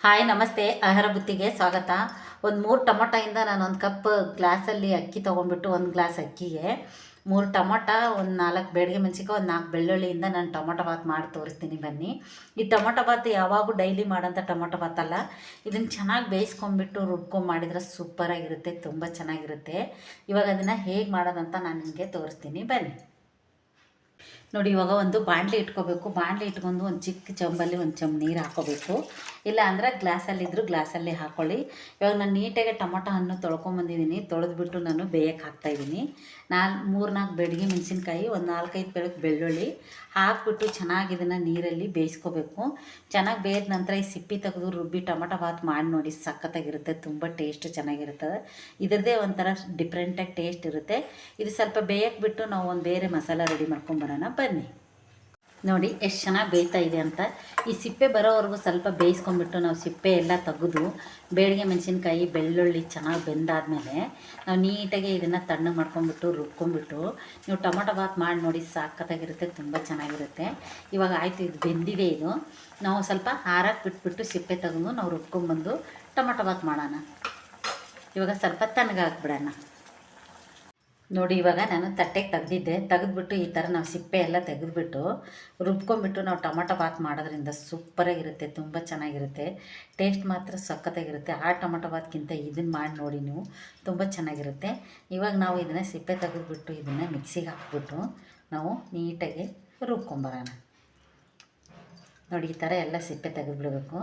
Hi ನಮಸ್ತೆ. ಆಹಾರ ಬುತ್ತಿಗೆ ಸ್ವಾಗತ. ಒಂದು 3 ಟೊಮೊಟೊಯಿಂದ ನಾನು ಒಂದು ಕಪ್ ಗ್ಲಾಸಲ್ಲಿ ಅಕ್ಕಿ ತೊಗೊಂಡ್ಬಿಟ್ಟು, ಒಂದು ಗ್ಲಾಸ್ ಅಕ್ಕಿಗೆ 3 ಟೊಮೊಟೊ, ಒಂದು 4 ಬ್ಯಾಡಗಿ ಮೆಣಸಿನ್ಕಾಯಿ, ಒಂದು 4 ಬೆಳ್ಳುಳ್ಳಿಯಿಂದ ನಾನು ಟೊಮೊಟೊ ಬಾತ್ ಮಾಡಿ ತೋರಿಸ್ತೀನಿ ಬನ್ನಿ. ಈ ಟೊಮೊಟೊ ಬಾತ್ ಯಾವಾಗೂ ಡೈಲಿ ಮಾಡೋಂಥ ಟೊಮೊಟೊ ಬಾತ್ ಅಲ್ಲ. ಇದನ್ನು ಚೆನ್ನಾಗಿ ಬೇಯಿಸ್ಕೊಂಬಿಟ್ಟು ರುಬ್ಕೊಂಡು ಮಾಡಿದರೆ ಸೂಪರಾಗಿರುತ್ತೆ, ತುಂಬ ಚೆನ್ನಾಗಿರುತ್ತೆ. ಇವಾಗ ಅದನ್ನು ಹೇಗೆ ಮಾಡೋದಂತ ನಾನು ನಿಮಗೆ ತೋರಿಸ್ತೀನಿ ಬನ್ನಿ. ನೋಡಿ, ಇವಾಗ ಒಂದು ಬಾಣಲೆ ಇಟ್ಕೋಬೇಕು. ಬಾಣಲೆ ಇಟ್ಕೊಂಡು ಒಂದು ಚಿಕ್ಕ ಚಂಬಲ್ಲಿ ಒಂದು ಚಂಬು ನೀರು ಹಾಕ್ಕೋಬೇಕು. ಇಲ್ಲ ಅಂದರೆ ಗ್ಲಾಸಲ್ಲಿದ್ದರೂ ಗ್ಲಾಸಲ್ಲಿ ಹಾಕ್ಕೊಳ್ಳಿ. ಇವಾಗ ನಾನು ನೀಟಾಗಿ ಟೊಮೊಟೊ ಹಣ್ಣು ತೊಳ್ಕೊಂಬಂದಿದ್ದೀನಿ. ತೊಳೆದ್ಬಿಟ್ಟು ನಾನು ಬೇಯಕ್ಕೆ ಹಾಕ್ತಾಯಿದ್ದೀನಿ. 3-4 ಬ್ಯಾಡಗಿ ಮೆಣಸಿನ್ಕಾಯಿ, ಒಂದು 4-5 ಬೆಳ್ಳುಳ್ಳಿ ಹಾಕ್ಬಿಟ್ಟು ಚೆನ್ನಾಗಿ ಇದನ್ನು ನೀರಲ್ಲಿ ಬೇಯಿಸ್ಕೋಬೇಕು. ಚೆನ್ನಾಗಿ ಬೇಯ್ದ ನಂತರ ಈ ಸಿಪ್ಪಿ ತೆಗೆದು ರುಬ್ಬಿ ಟೊಮೊಟೊ ಬಾತ್ ಮಾಡಿ ನೋಡಿ, ಸಖತ್ತಾಗಿರುತ್ತೆ. ತುಂಬ ಟೇಸ್ಟ್ ಚೆನ್ನಾಗಿರ್ತದೆ. ಇದರದ್ದೇ ಒಂಥರ ಡಿಫ್ರೆಂಟಾಗಿ ಟೇಸ್ಟ್ ಇರುತ್ತೆ. ಇದು ಸ್ವಲ್ಪ ಬೇಯಕ್ಕೆ ಬಿಟ್ಟು ನಾವು ಒಂದು ಬೇರೆ ಮಸಾಲ ರೆಡಿ ಮಾಡ್ಕೊಂಬರೋಣ ಬನ್ನಿ. ನೋಡಿ ಎಷ್ಟು ಚೆನ್ನಾಗಿ ಬೇಯ್ತಾ ಇದೆ ಅಂತ. ಈ ಸಿಪ್ಪೆ ಬರೋವರೆಗೂ ಸ್ವಲ್ಪ ಬೇಯಿಸ್ಕೊಂಡ್ಬಿಟ್ಟು ನಾವು ಸಿಪ್ಪೆ ಎಲ್ಲ ತೆಗೆದು ಬೇಡಿಗೆ ಮೆಣಸಿನ್ಕಾಯಿ, ಬೆಳ್ಳುಳ್ಳಿ ಚೆನ್ನಾಗಿ ಬೆಂದಾದಮೇಲೆ ನಾವು ನೀಟಾಗಿ ಇದನ್ನು ತಣ್ಣಗೆ ಮಾಡ್ಕೊಂಬಿಟ್ಟು ರುಬ್ಕೊಂಡ್ಬಿಟ್ಟು ನೀವು ಟೊಮೊಟೊ ಬಾತ್ ಮಾಡಿ ನೋಡಿ, ಸಾಕತ್ತಾಗಿರುತ್ತೆ, ತುಂಬ ಚೆನ್ನಾಗಿರುತ್ತೆ. ಇವಾಗ ಆಯಿತು, ಇದು ಬೆಂದಿದೆ. ಇದು ನಾವು ಸ್ವಲ್ಪ ಹಾರಕ್ಕೆ ಬಿಟ್ಬಿಟ್ಟು ಸಿಪ್ಪೆ ತೆಗೆದು ನಾವು ರುಬ್ಕೊಂಡ್ಬಂದು ಟೊಮೊಟೊ ಬಾತ್ ಮಾಡೋಣ. ಇವಾಗ ಸ್ವಲ್ಪ ತಣ್ಣಗಾಕ್ಬಿಡೋಣ. ನೋಡಿ, ಇವಾಗ ನಾನು ತಟ್ಟೆಗೆ ತೆಗೆದ್ಬಿಟ್ಟು ಈ ಥರ ನಾವು ಸಿಪ್ಪೆ ಎಲ್ಲ ತೆಗೆದುಬಿಟ್ಟು ರುಬ್ಕೊಂಡ್ಬಿಟ್ಟು ನಾವು ಟೊಮೊಟೊ ಬಾತ್ ಮಾಡೋದ್ರಿಂದ ಸೂಪರಾಗಿರುತ್ತೆ, ತುಂಬ ಚೆನ್ನಾಗಿರುತ್ತೆ. ಟೇಸ್ಟ್ ಮಾತ್ರ ಸಖತ್ತಾಗಿರುತ್ತೆ. ಆ ಟೊಮೊಟೊ ಬಾತ್ಗಿಂತ ಇದನ್ನು ಮಾಡಿ ನೋಡಿ ನೀವು, ತುಂಬ ಚೆನ್ನಾಗಿರುತ್ತೆ. ಇವಾಗ ನಾವು ಇದನ್ನು ಸಿಪ್ಪೆ ತೆಗೆದುಬಿಟ್ಟು ಇದನ್ನು ಮಿಕ್ಸಿಗೆ ಹಾಕ್ಬಿಟ್ಟು ನಾವು ನೀಟಾಗಿ ರುಬ್ಕೊಂಬರೋಣ. ನೋಡಿ, ಈ ಥರ ಎಲ್ಲ ಸಿಪ್ಪೆ ತೆಗೆದುಬಿಡಬೇಕು.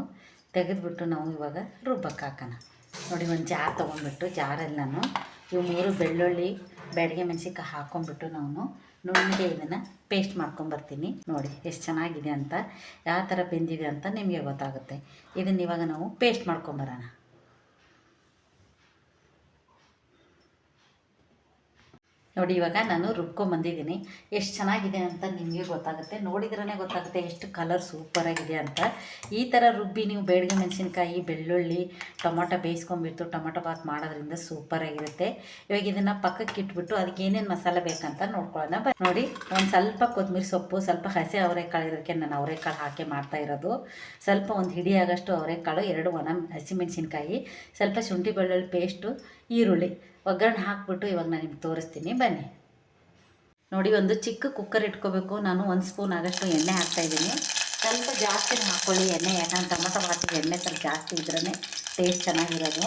ತೆಗೆದುಬಿಟ್ಟು ನಾವು ಇವಾಗ ರುಬ್ಬಕ್ಕೆ ಹಾಕೋಣ. ನೋಡಿ, ಒಂದು ಜಾರ್ ತೊಗೊಂಡ್ಬಿಟ್ಟು ಜಾರಲ್ಲಿ ನಾನು ಇವು 3 ಬೆಳ್ಳುಳ್ಳಿ, ಬ್ಯಾಡಗಿ ಮೆಣಸಿನ್ಕಾಯಿ ಹಾಕ್ಕೊಂಡ್ಬಿಟ್ಟು ನಾನು ನುಣ್ಣಗೆ ಇದನ್ನು ಪೇಸ್ಟ್ ಮಾಡ್ಕೊಂಬರ್ತೀನಿ. ನೋಡಿ ಎಷ್ಟು ಚೆನ್ನಾಗಿದೆ ಅಂತ, ಯಾವ ಥರ ಬೆಂದಿದೆ ಅಂತ ನಿಮಗೆ ಗೊತ್ತಾಗುತ್ತೆ. ಇದನ್ನು ಇವಾಗ ನಾವು ಪೇಸ್ಟ್ ಮಾಡ್ಕೊಂಬರೋಣ. ನೋಡಿ, ಇವಾಗ ನಾನು ರುಬ್ಕೊಂಬಂದಿದ್ದೀನಿ. ಎಷ್ಟು ಚೆನ್ನಾಗಿದೆ ಅಂತ ನಿಮಗೆ ಗೊತ್ತಾಗುತ್ತೆ. ನೋಡಿದ್ರೇ ಗೊತ್ತಾಗುತ್ತೆ ಎಷ್ಟು ಕಲರ್ ಸೂಪರಾಗಿದೆ ಅಂತ. ಈ ಥರ ರುಬ್ಬಿ ನೀವು ಬೇಡಿಗೆ ಮೆಣಸಿನ್ಕಾಯಿ, ಬೆಳ್ಳುಳ್ಳಿ, ಟೊಮೊಟೊ ಬೇಯಿಸ್ಕೊಂಡ್ಬಿಟ್ಟು ಟೊಮೊಟೊ ಬಾತ್ ಮಾಡೋದ್ರಿಂದ ಸೂಪರಾಗಿರುತ್ತೆ. ಇವಾಗ ಇದನ್ನು ಪಕ್ಕಕ್ಕೆ ಇಟ್ಬಿಟ್ಟು ಅದಕ್ಕೆ ಏನೇನು ಮಸಾಲೆ ಬೇಕಂತ ನೋಡ್ಕೊಳ್ಳೋಣ. ನೋಡಿ, ಒಂದು ಸ್ವಲ್ಪ ಕೊತ್ತಂಬರಿ ಸೊಪ್ಪು, ಸ್ವಲ್ಪ ಹಸಿ ಅವರೆಕಾಳು, ಇದಕ್ಕೆ ನಾನು ಅವರೆಕಾಳು ಹಾಕಿ ಮಾಡ್ತಾಯಿರೋದು. ಸ್ವಲ್ಪ ಒಂದು ಹಿಡಿ ಆಗೋಷ್ಟು ಅವರೆಕಾಳು, 2 ಒಣ ಹಸಿಮೆಣಸಿನ್ಕಾಯಿ, ಸ್ವಲ್ಪ ಶುಂಠಿ ಬೆಳ್ಳುಳ್ಳಿ ಪೇಸ್ಟು, ಈರುಳ್ಳಿ ಒಗ್ಗರಣೆ ಹಾಕ್ಬಿಟ್ಟು ಇವಾಗ ನಾನು ನಿಮ್ಗೆ ತೋರಿಸ್ತೀನಿ ಬನ್ನಿ. ನೋಡಿ, ಒಂದು ಚಿಕ್ಕ ಕುಕ್ಕರ್ ಇಟ್ಕೋಬೇಕು. ನಾನು 1 ಸ್ಪೂನ್ ಆಗೋಷ್ಟು ಎಣ್ಣೆ ಹಾಕ್ತಾಯಿದ್ದೀನಿ. ಸ್ವಲ್ಪ ಜಾಸ್ತಿನೇ ಹಾಕ್ಕೊಳ್ಳಿ ಎಣ್ಣೆ, ಯಾಕಂದ್ರೆ ಟೊಮೊಟೊ ಬಾತಿಗೆ ಎಣ್ಣೆ ಸ್ವಲ್ಪ ಜಾಸ್ತಿ ಇದ್ರೇ ಟೇಸ್ಟ್ ಚೆನ್ನಾಗಿರೋದು.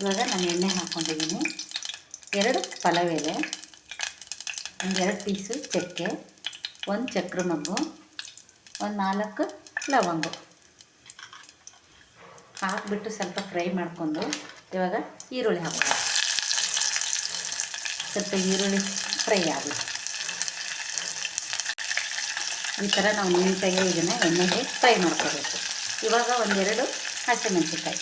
ಇವಾಗ ನಾನು ಎಣ್ಣೆ ಹಾಕ್ಕೊಂಡಿದ್ದೀನಿ. 2 ಪಲಾವ್ ಎಲೆ, ಒಂದು 2 ಪೀಸು ಚಕ್ಕೆ, 1 ಚಕ್ರ ಮೊಗ್ಗು, ಒಂದು 4 ಲವಂಗ ಹಾಕ್ಬಿಟ್ಟು ಸ್ವಲ್ಪ ಫ್ರೈ ಮಾಡಿಕೊಂಡು ಇವಾಗ ಈರುಳ್ಳಿ ಹಾಕೋದು. ಸ್ವಲ್ಪ ಈರುಳ್ಳಿ ಫ್ರೈ ಆಗಲಿ. ಈ ಥರ ನಾವು ನೀಟಾಗಿ ಇದನ್ನು ಎಣ್ಣೆಗೆ ಫ್ರೈ ಮಾಡ್ಕೋಬೇಕು. ಇವಾಗ 1-2 ಹಸಿಮೆಣಸಿನ್ಕಾಯಿ,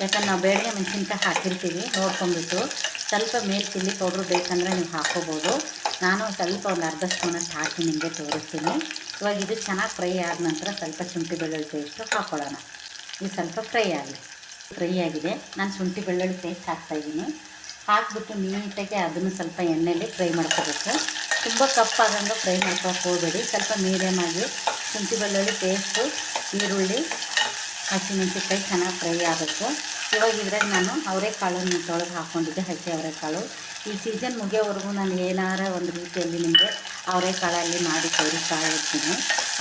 ಯಾಕಂದ್ರೆ ನಾವು ಬೇಡಿಗೆ ಮೆಣಸಿನ್ಕಾಯಿ ಹಾಕಿರ್ತೀವಿ, ನೋಡ್ಕೊಂಡ್ಬಿಟ್ಟು ಸ್ವಲ್ಪ ಮೇಲೆ ಚಿಲ್ಲಿ ಪೌಡ್ರು ಬೇಕಂದರೆ ನೀವು ಹಾಕ್ಕೋಬೋದು. ನಾನು ಸ್ವಲ್ಪ ಒಂದು ಅರ್ಧ ಸ್ಪೂನಷ್ಟು ಹಾಕಿ ನಿಮಗೆ ತೋರಿಸ್ತೀನಿ. ಇವಾಗ ಇದು ಚೆನ್ನಾಗಿ ಫ್ರೈ ಆದ ನಂತರ ಸ್ವಲ್ಪ ಶುಂಠಿ ಬೆಳ್ಳುಳ್ಳಿ ಪೇಸ್ಟು ಹಾಕ್ಕೊಳ್ಳೋಣ. ಇದು ಸ್ವಲ್ಪ ಫ್ರೈ ಆಗಿದೆ. ನಾನು ಶುಂಠಿ ಬೆಳ್ಳುಳ್ಳಿ ಪೇಸ್ಟ್ ಹಾಕ್ತಾಯಿದ್ದೀನಿ. ಹಾಕ್ಬಿಟ್ಟು ನೀಟಾಗಿ ಅದನ್ನು ಸ್ವಲ್ಪ ಎಣ್ಣೆಯಲ್ಲಿ ಫ್ರೈ ಮಾಡ್ಕೋಬೇಕು. ತುಂಬ ಕಪ್ಪಾಗಂಗೆ ಫ್ರೈ ಮಾಡ್ಕೊಳಕ್ಕೆ ಹೋಗಬೇಡಿ. ಸ್ವಲ್ಪ ಮೀಡಿಯಮ್ ಆಗಿ ಶುಂಠಿ ಬೆಳ್ಳುಳ್ಳಿ ಪೇಸ್ಟು, ಈರುಳ್ಳಿ, ಹಸಿಮೆಣಸಿನ್ಕಾಯಿ ಚೆನ್ನಾಗಿ ಫ್ರೈ ಆಗಬೇಕು. ಇವಾಗ ಇದ್ರಾಗ ನಾನು ಅವರೆಕಾಳನ್ನು ತೊಳೆದು ಹಾಕ್ಕೊಂಡಿದ್ದೆ, ಹಸಿ ಅವರೆಕಾಳು. ಈ ಸೀಸನ್ ಮುಗಿಯೋವರೆಗೂ ನಾನು ಏನಾರ ಒಂದು ರೀತಿಯಲ್ಲಿ ನಿಮಗೆ ಅವರೆಕಾಳಲ್ಲಿ ಮಾಡಿ ತೋರಿಸ್ತಾ ಇರ್ತೀನಿ.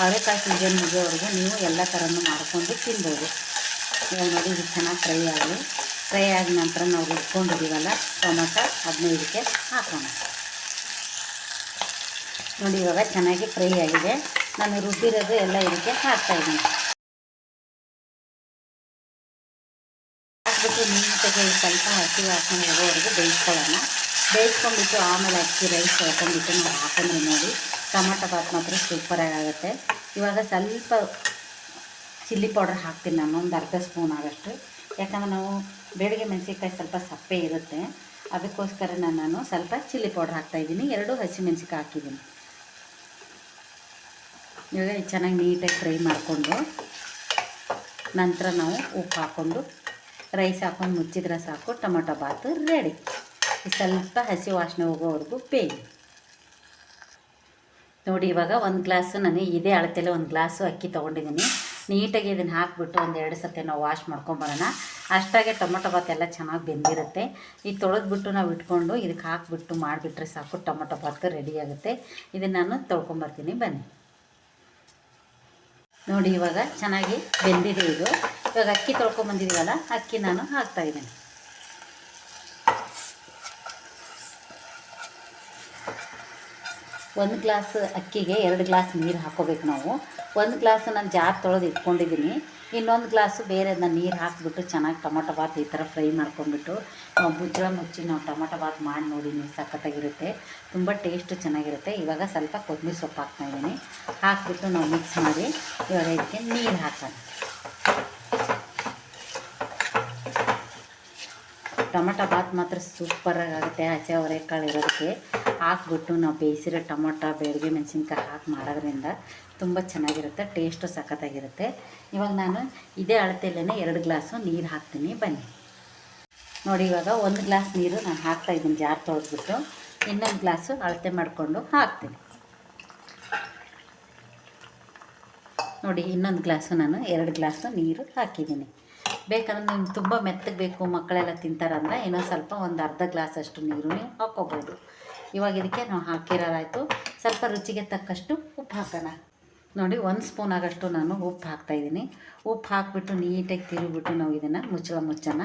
ಅವರೆಕಾಳು ಸೀಸನ್ ಮುಗಿಯೋವರೆಗೂ ನೀವು ಎಲ್ಲ ಥರನೂ ಮಾಡಿಕೊಂಡು ತಿನ್ಬೋದು. ಇವಾಗ ನೋಡಿ, ಇದು ಚೆನ್ನಾಗಿ ಫ್ರೈ ಆದ ನಂತರ ನಾವು ರುಬ್ಕೊಂಡಿದ್ದೀವಲ್ಲ ಟೊಮೊಟೊ, ಅದನ್ನ ಇದಕ್ಕೆ ಹಾಕೋಣ. ನೋಡಿ, ಇವಾಗ ಚೆನ್ನಾಗಿ ಫ್ರೈ ಆಗಿದೆ. ನಾನು ರುಬ್ಬಿರೋದು ಎಲ್ಲ ಇದಕ್ಕೆ ಹಾಕ್ತಾಯಿದ್ದೀನಿ. ಹಾಕ್ಬಿಟ್ಟು ನೀಟಾಗಿ ಸ್ವಲ್ಪ ಹಸಿ ವಾಸನೆ ಹೋಗೋವರೆಗೂ ಬೇಯಿಸ್ಕೊಂಡ್ಬಿಟ್ಟು ಆಮೇಲೆ ಅಕ್ಕಿ ರೈಸ್ ಹಾಕೊಂಡ್ಬಿಟ್ಟು ನಾವು ಹಾಕೊಂಡ್ರೆ ನೋಡಿ ಟೊಮೊಟೊ ಬಾತ್ ಮಾತ್ರ ಸೂಪರಾಗಿ ಆಗುತ್ತೆ. ಇವಾಗ ಸ್ವಲ್ಪ ಚಿಲ್ಲಿ ಪೌಡರ್ ಹಾಕ್ತೀನಿ ನಾನು, ಒಂದು ಅರ್ಧ ಸ್ಪೂನ್ ಆಗೋಷ್ಟು. ಯಾಕಂದರೆ ನಾವು ಬೇಡಿಗೆ ಮೆಣಸಿನ್ಕಾಯಿ ಸ್ವಲ್ಪ ಸಪ್ಪೆ ಇರುತ್ತೆ, ಅದಕ್ಕೋಸ್ಕರ ನಾನು ಸ್ವಲ್ಪ ಚಿಲ್ಲಿ ಪೌಡ್ರ್ ಹಾಕ್ತಾಯಿದ್ದೀನಿ. 2 ಹಸಿಮೆಣಸಿನ್ಕಾಯಿ ಹಾಕಿದ್ದೀನಿ. ಇವಾಗ ಚೆನ್ನಾಗಿ ನೀಟಾಗಿ ಫ್ರೈ ಮಾಡಿಕೊಂಡು ನಂತರ ನಾವು ಉಪ್ಪು ಹಾಕ್ಕೊಂಡು ರೈಸ್ ಹಾಕ್ಕೊಂಡು ಮುಚ್ಚಿದ್ರೆ ಸಾಕು, ಟೊಮೊಟೊ ಬಾತು ರೆಡಿ. ಸ್ವಲ್ಪ ಹಸಿ ವಾಸನೆ ಹೋಗೋವರೆಗೂ ಬೇಯಿ. ನೋಡಿ ಇವಾಗ ಒಂದು ಗ್ಲಾಸು ನಾನು ಇದೇ ಅಳತೆಯಲ್ಲಿ ಒಂದು ಗ್ಲಾಸು ಅಕ್ಕಿ ತೊಗೊಂಡಿದ್ದೀನಿ. ನೀಟಾಗಿ ಇದನ್ನು ಹಾಕಿಬಿಟ್ಟು ಒಂದು 2 ಸತಿ ನಾವು ವಾಶ್ ಮಾಡ್ಕೊಂಬರೋಣ. ಅಷ್ಟಾಗೆ ಟೊಮೊಟೊ ಬಾತ್ ಎಲ್ಲ ಚೆನ್ನಾಗಿ ಬೆಂದಿರುತ್ತೆ. ಈಗ ತೊಳೆದ್ಬಿಟ್ಟು ನಾವು ಇಟ್ಕೊಂಡು ಇದಕ್ಕೆ ಹಾಕಿಬಿಟ್ಟು ಮಾಡಿಬಿಟ್ರೆ ಸಾಕು, ಟೊಮೊಟೊ ಬಾತ್ ರೆಡಿ ಆಗುತ್ತೆ. ಇದನ್ನು ನಾನು ತೊಳ್ಕೊಂಬರ್ತೀನಿ ಬನ್ನಿ. ನೋಡಿ ಇವಾಗ ಚೆನ್ನಾಗಿ ಬೆಂದಿದೆ ಇದು. ಇವಾಗ ಅಕ್ಕಿ ತೊಳ್ಕೊಂಬಂದಿದ್ದೀವಲ್ಲ, ಅಕ್ಕಿ ನಾನು ಹಾಕ್ತಾಯಿದ್ದೀನಿ. ಒಂದು ಗ್ಲಾಸ್ ಅಕ್ಕಿಗೆ 2 ಗ್ಲಾಸ್ ನೀರು ಹಾಕ್ಕೋಬೇಕು ನಾವು. ಒಂದು ಗ್ಲಾಸು ನಾನು ಜಾರ್ ತೊಳೆದು ಇಟ್ಕೊಂಡಿದ್ದೀನಿ. ಇನ್ನೊಂದು ಗ್ಲಾಸು ಬೇರೆ ನಾನು ನೀರು ಹಾಕಿಬಿಟ್ಟು ಚೆನ್ನಾಗಿ ಟೊಮೊಟೊ ಬಾತ್ ಈ ಥರ ಫ್ರೈ ಮಾಡ್ಕೊಂಡ್ಬಿಟ್ಟು ಮುಚ್ಚಳ ಮುಚ್ಚಿ ನಾವು ಟೊಮೊಟೊ ಬಾತ್ ಮಾಡಿ ನೋಡಿ, ನೀವು ಸಖತ್ತಾಗಿರುತ್ತೆ, ತುಂಬ ಟೇಸ್ಟ್ ಚೆನ್ನಾಗಿರುತ್ತೆ. ಇವಾಗ ಸ್ವಲ್ಪ ಕೊತ್ತಂಬರಿ ಸೊಪ್ಪು ಹಾಕ್ತಾಯಿದ್ದೀನಿ. ಹಾಕಿಬಿಟ್ಟು ನಾವು ಮಿಕ್ಸ್ ಮಾಡಿ ಇವಾಗ ಇದಕ್ಕೆ ನೀರು ಹಾಕೋಣ. ಟೊಮೊಟೊ ಬಾತ್ ಮಾತ್ರ ಸೂಪರಾಗಿ ಆಗುತ್ತೆ. ಹಸಿ ಅವರೆಕಾಳು ಇರೋದಕ್ಕೆ ಹಾಕ್ಬಿಟ್ಟು ನಾವು ಬೇಯಿಸಿರೋ ಟೊಮೊಟೊ, ಬ್ಯಾಡಗಿ ಮೆಣಸಿನ್ಕಾಯಿ ಹಾಕಿ ಮಾಡೋದ್ರಿಂದ ತುಂಬ ಚೆನ್ನಾಗಿರುತ್ತೆ, ಟೇಸ್ಟು ಸಖತ್ತಾಗಿರುತ್ತೆ. ಇವಾಗ ನಾನು ಇದೇ ಅಳತೆಯಲ್ಲೇ 2 ಗ್ಲಾಸು ನೀರು ಹಾಕ್ತೀನಿ ಬನ್ನಿ. ನೋಡಿ ಇವಾಗ 1 ಗ್ಲಾಸ್ ನೀರು ನಾನು ಹಾಕ್ತಾಯಿದ್ದೀನಿ, ಜಾರ್ ತೊಳೆದ್ಬಿಟ್ಟು. ಇನ್ನೊಂದು ಗ್ಲಾಸು ಅಳತೆ ಮಾಡಿಕೊಂಡು ಹಾಕ್ತೀನಿ. ನೋಡಿ ಇನ್ನೊಂದು ಗ್ಲಾಸು ನಾನು 2 ಗ್ಲಾಸು ನೀರು ಹಾಕಿದ್ದೀನಿ. ಬೇಕಂದ್ರೆ ನಿಮ್ಗೆ ತುಂಬ ಮೆತ್ತಗೆ ಬೇಕು, ಮಕ್ಕಳೆಲ್ಲ ತಿಂತಾರಂದ್ರೆ ಇನ್ನೊಂದು ಸ್ವಲ್ಪ ಒಂದು ಅರ್ಧ ಗ್ಲಾಸಷ್ಟು ನೀರು ನೀವು ಹಾಕ್ಕೋಬೋದು. ಇವಾಗ ಇದಕ್ಕೆ ನಾವು ಹಾಕಿರೋದಾಯಿತು. ಸ್ವಲ್ಪ ರುಚಿಗೆ ತಕ್ಕಷ್ಟು ಉಪ್ಪು ಹಾಕೋಣ. ನೋಡಿ 1 ಸ್ಪೂನ್ ಆಗೋಷ್ಟು ನಾನು ಉಪ್ಪು ಹಾಕ್ತಾಯಿದ್ದೀನಿ. ಉಪ್ಪು ಹಾಕಿಬಿಟ್ಟು ನೀಟಾಗಿ ತಿರುಗಿಬಿಟ್ಟು ನಾವು ಇದನ್ನು ಮುಚ್ಚೋಣ.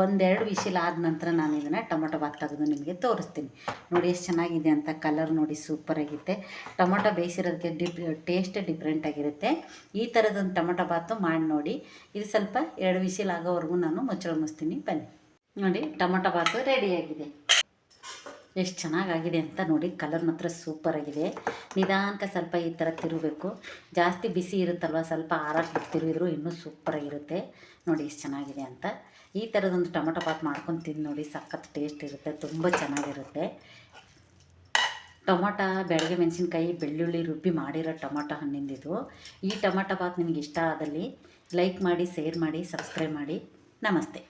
1-2 ವಿಶಿಲ್ ಆದ ನಂತರ ನಾನು ಇದನ್ನು ಟೊಮೊಟೊ ಬಾತ್ ತೆಗೆದು ನಿಮಗೆ ತೋರಿಸ್ತೀನಿ. ನೋಡಿ ಎಷ್ಟು ಚೆನ್ನಾಗಿದೆ ಅಂತ, ಕಲರ್ ನೋಡಿ ಸೂಪರಾಗಿರುತ್ತೆ. ಟೊಮೊಟೊ ಬೇಯಿಸಿರೋದಕ್ಕೆ ಟೇಸ್ಟೇ ಡಿಫ್ರೆಂಟಾಗಿರುತ್ತೆ. ಈ ಥರದೊಂದು ಟೊಮೊಟೊ ಬಾತು ಮಾಡಿ ನೋಡಿ. ಇದು ಸ್ವಲ್ಪ 2 ವಿಶಿಲ್ ಆಗೋವರೆಗೂ ನಾನು ಮುಚ್ಚಿಸ್ತೀನಿ ಬನ್ನಿ. ನೋಡಿ ಟೊಮೊಟೊ ಬಾತು ರೆಡಿಯಾಗಿದೆ. ಎಷ್ಟು ಚೆನ್ನಾಗಾಗಿದೆ ಅಂತ ನೋಡಿ, ಕಲರ್ ಮಾತ್ರ ಸೂಪರಾಗಿದೆ. ನಿಧಾನಕ್ಕೆ ಸ್ವಲ್ಪ ಈ ಥರ ತಿರುಗಬೇಕು. ಜಾಸ್ತಿ ಬಿಸಿ ಇರುತ್ತಲ್ವ, ಸ್ವಲ್ಪ ಆರಾಕ್ಬಿಟ್ಟು ತಿರುಗಿದ್ರು ಇನ್ನೂ ಸೂಪರಾಗಿರುತ್ತೆ. ನೋಡಿ ಎಷ್ಟು ಚೆನ್ನಾಗಿದೆ ಅಂತ. ಈ ಥರದೊಂದು ಟೊಮೊಟೊ ಬಾತ್ ಮಾಡ್ಕೊಂಡು ತಿಂದು ನೋಡಿ, ಸಖತ್ ಟೇಸ್ಟ್ ಇರುತ್ತೆ, ತುಂಬ ಚೆನ್ನಾಗಿರುತ್ತೆ. ಟೊಮೊಟೊ, ಬ್ಯಾಡಗಿ ಮೆಣಸಿನ್ಕಾಯಿ, ಬೆಳ್ಳುಳ್ಳಿ ರುಬ್ಬಿ ಮಾಡಿರೋ ಟೊಮೊಟೊ ಹಣ್ಣಿಂದಿದು. ಈ ಟೊಮೊಟೊ ಬಾತ್ ನಿಮ್ಗೆ ಇಷ್ಟ ಆದಲ್ಲಿ ಲೈಕ್ ಮಾಡಿ, ಶೇರ್ ಮಾಡಿ, ಸಬ್ಸ್ಕ್ರೈಬ್ ಮಾಡಿ. ನಮಸ್ತೆ.